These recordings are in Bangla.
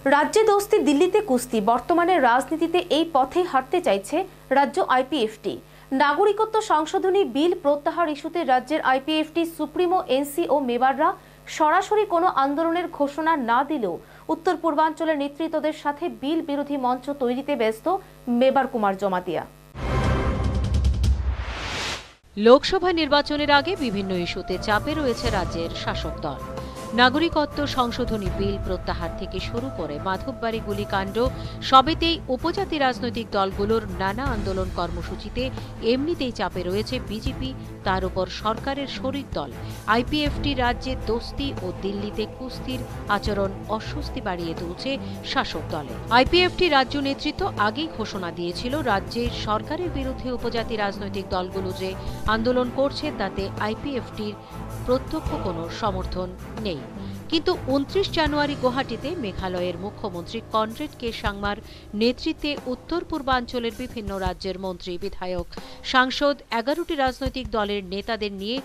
রাজ্যে দোস্তি দিল্লিতে কুস্তি বর্তমানে রাজনীতিতে এই পথেই হাঁটতে চাইছে রাজ্য আইপিএফটি। নাগরিকত্ব সংশোধনী বিল প্রত্যাহার ইস্যুতে রাজ্যের আইপিএফটি সুপ্রিমো এনসি ও মেবাররা সরাসরি কোনো আন্দোলনের ঘোষণা না দিলেও উত্তর পূর্বাঞ্চলের নেতৃত্বদের সাথে বিল বিরোধী মঞ্চ তৈরিতে ব্যস্ত মেবার কুমার জমাতিয়া। লোকসভা নির্বাচনের আগে বিভিন্ন ইস্যুতে চাপে রয়েছে রাজ্যের শাসক দল। নাগরিকত্ব সংশোধনী বিল প্রত্যাহার থেকে শুরু করে মাধববাড়ি গুলিকাণ্ড সবেতেই উপজাতি রাজনৈতিক দলগুলোর নানা আন্দোলন কর্মসূচিতে এমনিতেই চাপে রয়েছে বিজেপি, তার উপর সরকারের শরিক দল আইপিএফটি। রাজ্যে দোস্তি ও দিল্লিতে কুস্তির আচরণ অস্বস্তি বাড়িয়ে তুলছে শাসক দলে। আইপিএফটি রাজ্য নেতৃত্ব আগেই ঘোষণা দিয়েছিল রাজ্যের সরকারের বিরুদ্ধে উপজাতি রাজনৈতিক দলগুলো যে আন্দোলন করছে তাতে আইপিএফটির প্রত্যক্ষ কোনো সমর্থন নেই। কিন্তু 29 জানুয়ারি গুয়াহাটিতে মেঘালয়ের মুখ্যমন্ত্রী কনরেড কে সাংমার নেতৃত্বে উত্তর পূর্বাঞ্চলের বিভিন্ন রাজ্যের মন্ত্রী, বিধায়ক, সাংসদ 11টি রাজনৈতিক দলের নেতাদের নিয়ে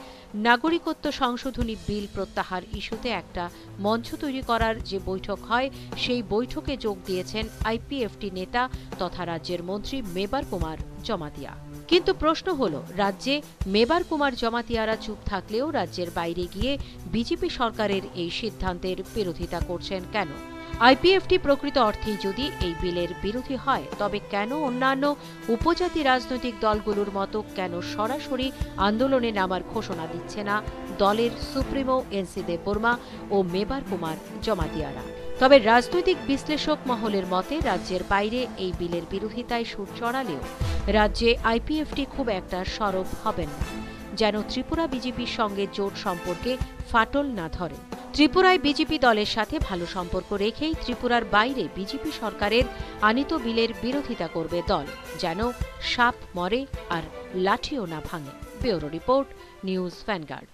নাগরিকত্ব সংশোধনী বিল প্রত্যাহার ইস্যুতে একটা মঞ্চ তৈরি করার যে বৈঠক হয় সেই বৈঠকে যোগ দিয়েছেন আইপিএফটি নেতা তথা রাজ্যের মন্ত্রী মেবার কুমার জমাতিয়া। কিন্তু প্রশ্ন হল, রাজ্যে মেবার কুমার জমাতিয়ারা চুপ থাকলেও রাজ্যের বাইরে গিয়ে বিজেপি সরকারের এই সিদ্ধান্তের বিরোধিতা করছেন কেন? আইপিএফটি প্রকৃত অর্থেই যদি এই বিলের বিরোধী হয় তবে কেন অন্যান্য উপজাতি রাজনৈতিক দলগুলোর মতো কেন সরাসরি আন্দোলনে নামার ঘোষণা দিচ্ছে না দলের সুপ্রিমো এনসি দেববর্মা ও মেবার কুমার জমাতিয়ারা? তবে রাজনৈতিক বিশ্লেষক মহলের মতে রাজ্যের বাইরে এই বিলের বিরোধিতায় সুর চড়ালেও রাজ্যে আইপিএফটি খুব একটা সরব হবেন না, যেন ত্রিপুরা বিজেপির সঙ্গে জোট সম্পর্কে ফাটল না ধরে। ত্রিপুরায় বিজেপি দলের সাথে ভালো সম্পর্ক রেখেই ত্রিপুরার বাইরে বিজেপি সরকারের আনিত বিলের বিরোধিতা করবে দল, যেন সাপ মরে আর লাঠিও না ভাঙে। Bureau report, news vanguard.